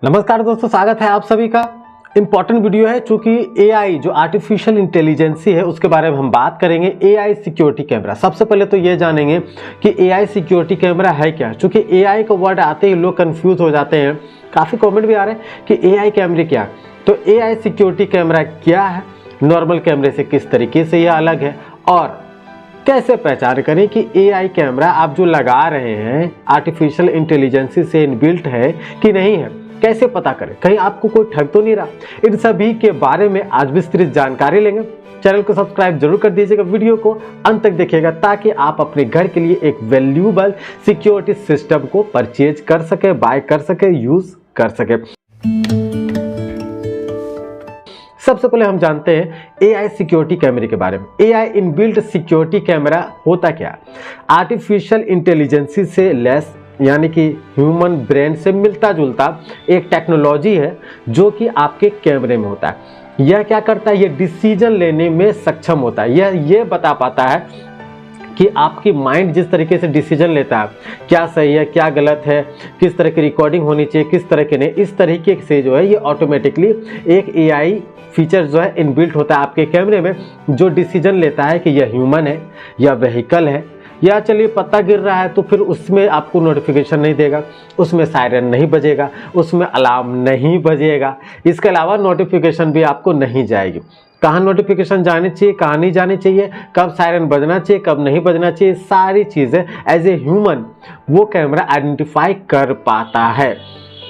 नमस्कार दोस्तों, स्वागत है आप सभी का। इंपॉर्टेंट वीडियो है चूंकि एआई जो आर्टिफिशियल इंटेलिजेंसी है उसके बारे में हम बात करेंगे। एआई सिक्योरिटी कैमरा, सबसे पहले तो ये जानेंगे कि एआई सिक्योरिटी कैमरा है क्या। चूंकि एआई का वर्ड आते ही लोग कंफ्यूज हो जाते हैं, काफ़ी कमेंट भी आ रहे हैं कि एआई कैमरे क्या। तो एआई सिक्योरिटी कैमरा क्या है, नॉर्मल कैमरे से किस तरीके से यह अलग है और कैसे पहचान करें कि एआई कैमरा आप जो लगा रहे हैं आर्टिफिशियल इंटेलिजेंसी से इनबिल्ट है कि नहीं है, कैसे पता करें, कहीं आपको कोई ठग तो नहीं रहा। इन सभी के बारे में आज विस्तृत जानकारी लेंगे। चैनल को सब्सक्राइब जरूर कर दीजिएगा, वीडियो को अंत तक देखिएगा ताकि आप अपने घर के लिए एक वैल्यूएबल सिक्योरिटी सिस्टम को परचेज कर सके, बाय कर सके, यूज कर सके। सबसे पहले हम जानते हैं एआई सिक्योरिटी कैमरे के बारे में। एआई इनबिल्ट सिक्योरिटी कैमरा होता क्या? आर्टिफिशियल इंटेलिजेंसी से लेस यानी कि ह्यूमन ब्रेन से मिलता जुलता एक टेक्नोलॉजी है जो कि आपके कैमरे में होता है। यह क्या करता है? यह डिसीजन लेने में सक्षम होता है। यह बता पाता है कि आपकी माइंड जिस तरीके से डिसीजन लेता है, क्या सही है, क्या गलत है, किस तरह की रिकॉर्डिंग होनी चाहिए, किस तरह के नहीं, इस तरीके से जो है ये ऑटोमेटिकली एक एआई फीचर जो है इनबिल्ट होता है आपके कैमरे में, जो डिसीजन लेता है कि यह ह्यूमन है या व्हीकल है, या चलिए पत्ता गिर रहा है तो फिर उसमें आपको नोटिफिकेशन नहीं देगा, उसमें सायरन नहीं बजेगा, उसमें अलार्म नहीं बजेगा। इसके अलावा नोटिफिकेशन भी आपको नहीं जाएगी। कहाँ नोटिफिकेशन जानी चाहिए, कहाँ नहीं जानी चाहिए, कब सायरन बजना चाहिए, कब नहीं बजना चाहिए, सारी चीज़ें एज ए ह्यूमन वो कैमरा आइडेंटिफाई कर पाता है।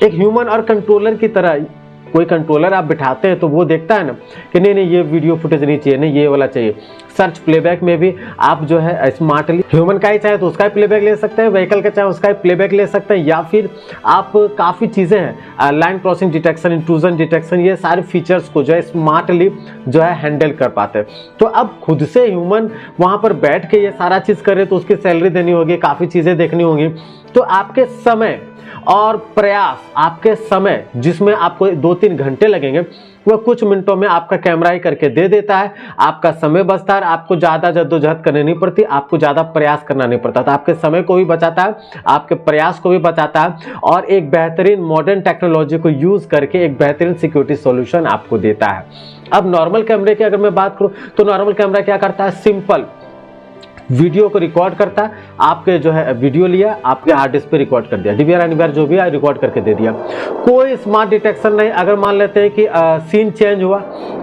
एक ह्यूमन और कंट्रोलर की तरह, कोई कंट्रोलर आप बिठाते हैं तो वो देखता है ना कि नहीं ये वीडियो फुटेज नहीं चाहिए, नहीं ये वाला चाहिए। सर्च प्लेबैक में भी आप जो है स्मार्टली ह्यूमन का ही चाहे तो उसका ही प्लेबैक ले सकते हैं, व्हीकल का चाहे उसका ही प्लेबैक ले सकते हैं, या फिर आप काफ़ी चीज़ें हैं line crossing detection, intrusion detection, ये सारे फीचर्स को जो है स्मार्टली जो है हैंडल कर पाते हैं। तो अब खुद से ह्यूमन वहाँ पर बैठ के ये सारा चीज़ करे तो उसकी सैलरी देनी होगी, काफ़ी चीज़ें देखनी होंगी। तो आपके समय और प्रयास, आपके समय जिसमें आपको 2-3 घंटे लगेंगे वह कुछ मिनटों में आपका कैमरा ही करके दे देता है। आपका समय बचता है, आपको ज़्यादा जद्दोजहद करनी नहीं पड़ती, आपको ज़्यादा प्रयास करना नहीं पड़ता। तो आपके समय को भी बचाता है, आपके प्रयास को भी बचाता है और एक बेहतरीन मॉडर्न टेक्नोलॉजी को यूज़ करके एक बेहतरीन सिक्योरिटी सॉल्यूशन आपको देता है। अब नॉर्मल कैमरे की अगर मैं बात करूँ तो नॉर्मल कैमरा क्या करता है? सिंपल वीडियो को रिकॉर्ड करता है। आपके जो है वीडियो लिया, आपके हार्ड डिस्क पे रिकॉर्ड कर दिया, डीवीआर एनीवेयर जो भी है रिकॉर्ड करके दे दिया। कोई स्मार्ट डिटेक्शन नहीं। अगर मान लेते हैं कि सीन चेंज हुआ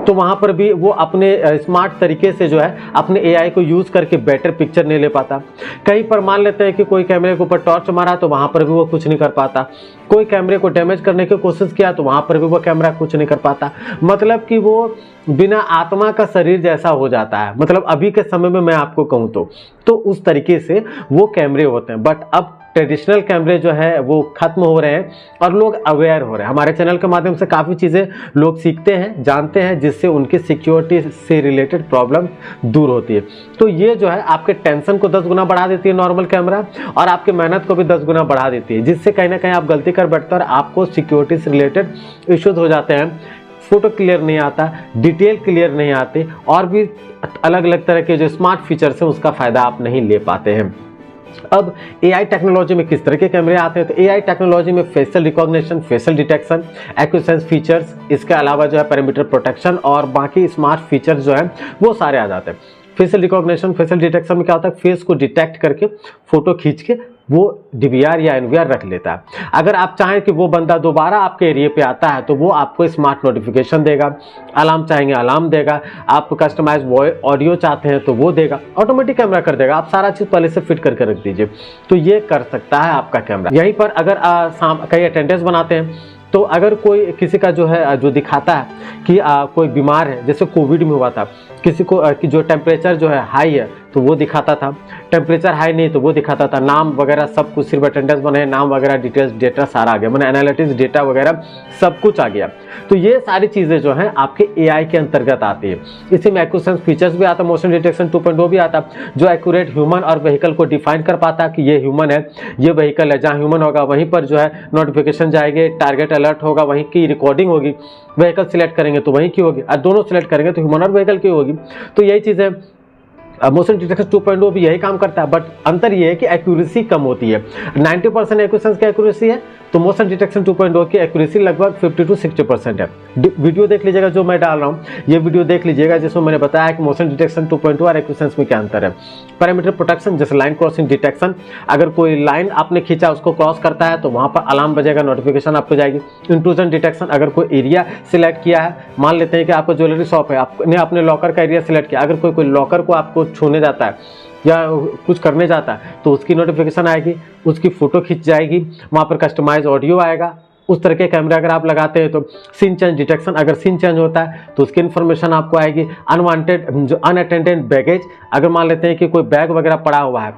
तो वहाँ पर भी वो अपने स्मार्ट तरीके से जो है अपने एआई को यूज़ करके बेटर पिक्चर नहीं ले पाता। कहीं पर मान लेते हैं कि कोई कैमरे के ऊपर टॉर्च मारा तो वहाँ पर भी वो कुछ नहीं कर पाता। कोई कैमरे को डैमेज करने की कोशिश किया तो वहाँ पर भी वो कैमरा कुछ नहीं कर पाता। मतलब कि वो बिना आत्मा का शरीर जैसा हो जाता है। मतलब अभी के समय में मैं आपको कहूँ तो उस तरीके से वो कैमरे होते हैं। बट अब ट्रेडिशनल कैमरे जो है वो खत्म हो रहे हैं और लोग अवेयर हो रहे हैं। हमारे चैनल के माध्यम से काफ़ी चीज़ें लोग सीखते हैं, जानते हैं, जिससे उनकी सिक्योरिटी से रिलेटेड प्रॉब्लम दूर होती है। तो ये जो है आपके टेंशन को 10 गुना बढ़ा देती है नॉर्मल कैमरा, और आपकी मेहनत को भी 10 गुना बढ़ा देती है, जिससे कहीं ना कहीं आप गलती कर बैठते हैं और आपको सिक्योरिटी से रिलेटेड इश्यूज हो जाते हैं। फोटो क्लियर नहीं आता, डिटेल क्लियर नहीं आते, और भी अलग अलग तरह के जो स्मार्ट फीचर्स हैं उसका फ़ायदा आप नहीं ले पाते हैं। अब एआई टेक्नोलॉजी में किस तरह के कैमरे आते हैं? तो एआई टेक्नोलॉजी में फेशियल रिकॉग्निशन, फेशियल डिटेक्शन, एक्विसेंस फीचर्स, इसके अलावा जो है पैरामीटर प्रोटेक्शन और बाकी स्मार्ट फीचर्स जो है वो सारे आ जाते हैं। फेशियल रिकॉग्निशन, फेशियल डिटेक्शन में क्या होता है? फेस को डिटेक्ट करके फोटो खींच के वो डीवीआर या एनवीआर रख लेता है। अगर आप चाहें कि वो बंदा दोबारा आपके एरिया पे आता है तो वो आपको स्मार्ट नोटिफिकेशन देगा, अलार्म चाहेंगे अलार्म देगा, आप कस्टमाइज ऑडियो चाहते हैं तो वो देगा, ऑटोमेटिक कैमरा कर देगा। आप सारा चीज़ पहले से फिट करके रख दीजिए, तो ये कर सकता है आपका कैमरा। यहीं पर अगर कहीं अटेंडेंस बनाते हैं तो अगर कोई किसी का जो है जो दिखाता है कि कोई बीमार है, जैसे कोविड में हुआ था, किसी को कि जो टेम्परेचर जो है हाई है तो वो दिखाता था, टेम्परेचर हाई नहीं तो वो दिखाता था, नाम वगैरह सब कुछ, सिर्फ अटेंडेंस बने, नाम वगैरह डिटेल्स डेटा सारा आ गया, मैंने एनालिटिक्स डेटा वगैरह सब कुछ आ गया। तो ये सारी चीज़ें जो हैं आपके एआई के अंतर्गत आती है। इसी में एक्विसेंस फीचर्स भी आता है, मोशन डिटेक्शन 2.0 भी आता है, जो एक्यूरेट ह्यूमन और व्हीकल को डिफाइन कर पाता है कि ये ह्यूमन है, ये व्हीकल है। जहाँ ह्यूमन होगा वहीं पर जो है नोटिफिकेशन जाएंगे, टारगेट अलर्ट होगा, वहीं की रिकॉर्डिंग होगी, व्हीकल सिलेक्ट करेंगे तो वहीं की होगी, और दोनों सिलेक्ट करेंगे तो ह्यूमन और व्हीकल की होगी। तो यही चीज़ें मोशन डिटेक्शन 2.0 भी यही काम करता है, बट अंतर ये है कि एक्यूरेसी कम होती है। 90% एक्विसेंस की एक्यूरेसी है तो मोशन डिटेक्शन 2.0 की एक्यूरेसी लगभग 50 to 60% है। वीडियो देख लीजिएगा जो मैं डाल रहा हूँ, ये वीडियो देख लीजिएगा जिसमें मैंने बताया कि मोशन डिटेक्शन 2.0 और एक्यूरेंस में क्या अंतर है। पैरामीटर प्रोटेक्शन जैसे लाइन क्रॉसिंग डिटेक्शन, अगर कोई लाइन आपने खींचा उसको क्रॉस करता है तो वहाँ पर अलार्म बजेगा, नोटिफिकेशन आपको जाएगी। इंट्रूजन डिटेक्शन, अगर कोई एरिया सिलेक्ट किया है, मान लेते हैं कि आपको ज्वेलरी शॉप है, आपने अपने लॉकर का एरिया सिलेक्ट किया, अगर कोई लॉकर को आपको छूने जाता है या कुछ करने जाता है तो उसकी नोटिफिकेशन आएगी, उसकी फोटो खींच जाएगी, वहाँ पर कस्टमाइज ऑडियो आएगा। उस तरह के कैमरे अगर आप लगाते हैं तो सीन चेंज डिटेक्शन, अगर सीन चेंज होता है तो उसकी इन्फॉर्मेशन आपको आएगी। अनवांटेड जो अनअटेंडेड बैगेज, अगर मान लेते हैं कि कोई बैग वगैरह पड़ा हुआ है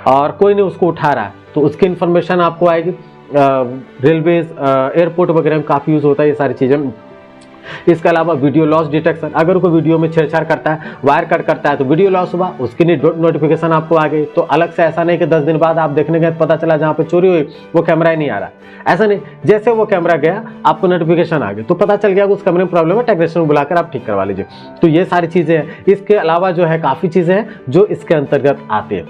और कोई नहीं उसको उठा रहा है तो उसकी इन्फॉर्मेशन आपको आएगी। रेलवेज एयरपोर्ट वगैरह में काफ़ी यूज़ होता है ये सारी चीज़ें। इसके अलावा वीडियो लॉस डिटेक्शन, अगर कोई वीडियो में छेड़छाड़ करता है, वायर कट करता है तो वीडियो लॉस हुआ, उसकी नोटिफिकेशन आपको आ गई। तो अलग से ऐसा नहीं कि 10 दिन बाद आप देखने गए पता चला जहाँ पे चोरी हुई वो कैमरा ही नहीं आ रहा, ऐसा नहीं। जैसे वो कैमरा गया आपको नोटिफिकेशन आ गई तो पता चल गया कि उस कैमरे में प्रॉब्लम है, टेक्नीशियन बुलाकर आप ठीक करवा लीजिए। तो ये सारी चीज़ें हैं। इसके अलावा जो है काफ़ी चीज़ें हैं जो इसके अंतर्गत आती है।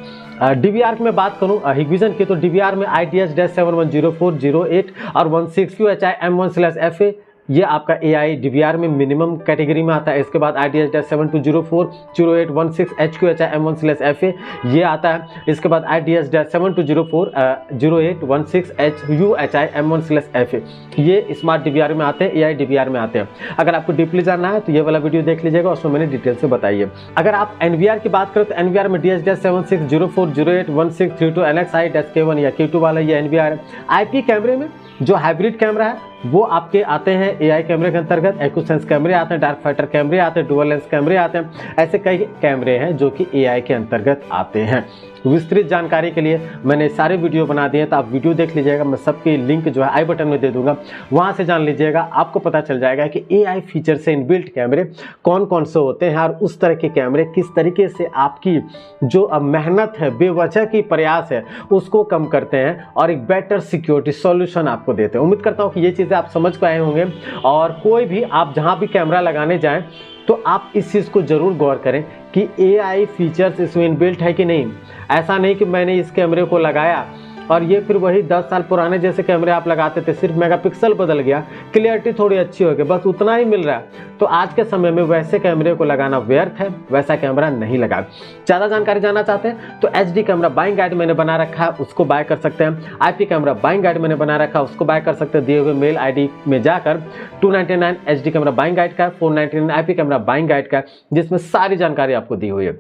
DVR की मैं बात करूं हिगविजन की, तो DVR में ITH-7104008 और 16 QHI M1/FA, ये आपका AI DVR में मिनिमम कैटेगरी में आता है। इसके बाद ITH-72040816 HQHI M1/FA ये आता है। इसके बाद ITH-72040816 HUHI M1/FA ये स्मार्ट DVR में आते हैं, AI DVR में आते हैं। अगर आपको डीपली जानना है तो ये वाला वीडियो देख लीजिएगा, उसमें मैंने डिटेल से बताई है। अगर आप NVR की बात करें तो NVR में DH-7604081632 NXI-K1 या K2 वाला ये NVR है। IP कैमरे में जो हाइब्रिड कैमरा है वो आपके आते हैं AI कैमरे के अंतर्गत। एक्यूसेंस कैमरे आते हैं, डार्क फाइटर कैमरे आते हैं, डुअल लेंस कैमरे आते हैं, ऐसे कई कैमरे हैं जो कि AI के अंतर्गत आते हैं। विस्तृत जानकारी के लिए मैंने सारे वीडियो बना दिए, तो आप वीडियो देख लीजिएगा, मैं सबकी लिंक जो है आई बटन में दे दूंगा, वहां से जान लीजिएगा। आपको पता चल जाएगा कि AI फीचर से इनबिल्ट कैमरे कौन कौन से होते हैं और उस तरह के कैमरे किस तरीके से आपकी जो मेहनत है, बेवजह की प्रयास है, उसको कम करते हैं और एक बेटर सिक्योरिटी सॉल्यूशन आपको देते हैं। उम्मीद करता हूँ कि ये चीज़ें आप समझ पाए होंगे। और कोई भी आप जहाँ भी कैमरा लगाने जाएं तो आप इस चीज़ को ज़रूर गौर करें कि AI फीचर्स इसमें इनबिल्ट है कि नहीं। ऐसा नहीं कि मैंने इस कैमरे को लगाया और ये फिर वही 10 साल पुराने जैसे कैमरे आप लगाते थे, सिर्फ मेगापिक्सल बदल गया, क्लियरिटी थोड़ी अच्छी हो गई, बस उतना ही मिल रहा है। तो आज के समय में वैसे कैमरे को लगाना व्यर्थ है, वैसा कैमरा नहीं लगा। ज़्यादा जानकारी जानना चाहते हैं तो HD कैमरा बाइंग गाइड मैंने बना रखा है, उसको बाय कर सकते हैं। IP कैमरा बाइंग गाइड मैंने बना रखा है, उसको बाय कर सकते हैं। दिए हुए मेल ID में जाकर 299 HD कैमरा बाइंग गाइड का है, 499 IP कैमरा बाइंग गाइड का है, जिसमें सारी जानकारी आपको दी हुई है।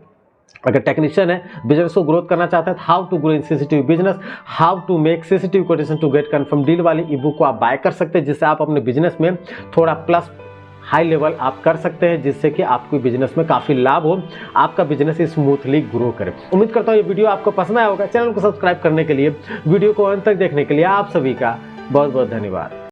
अगर टेक्नीशियन है, बिजनेस को ग्रोथ करना चाहता है, how to grow in CCTV business, how to make CCTV quotation to get confirm deal वाली ई बुक को आप बाय कर सकते हैं, जिससे आप अपने बिजनेस में थोड़ा प्लस हाई लेवल आप कर सकते हैं, जिससे कि आपको बिजनेस में काफ़ी लाभ हो, आपका बिजनेस स्मूथली ग्रो करे। उम्मीद करता हूँ ये वीडियो आपको पसंद आया होगा। चैनल को सब्सक्राइब करने के लिए, वीडियो को अंत तक देखने के लिए आप सभी का बहुत बहुत धन्यवाद।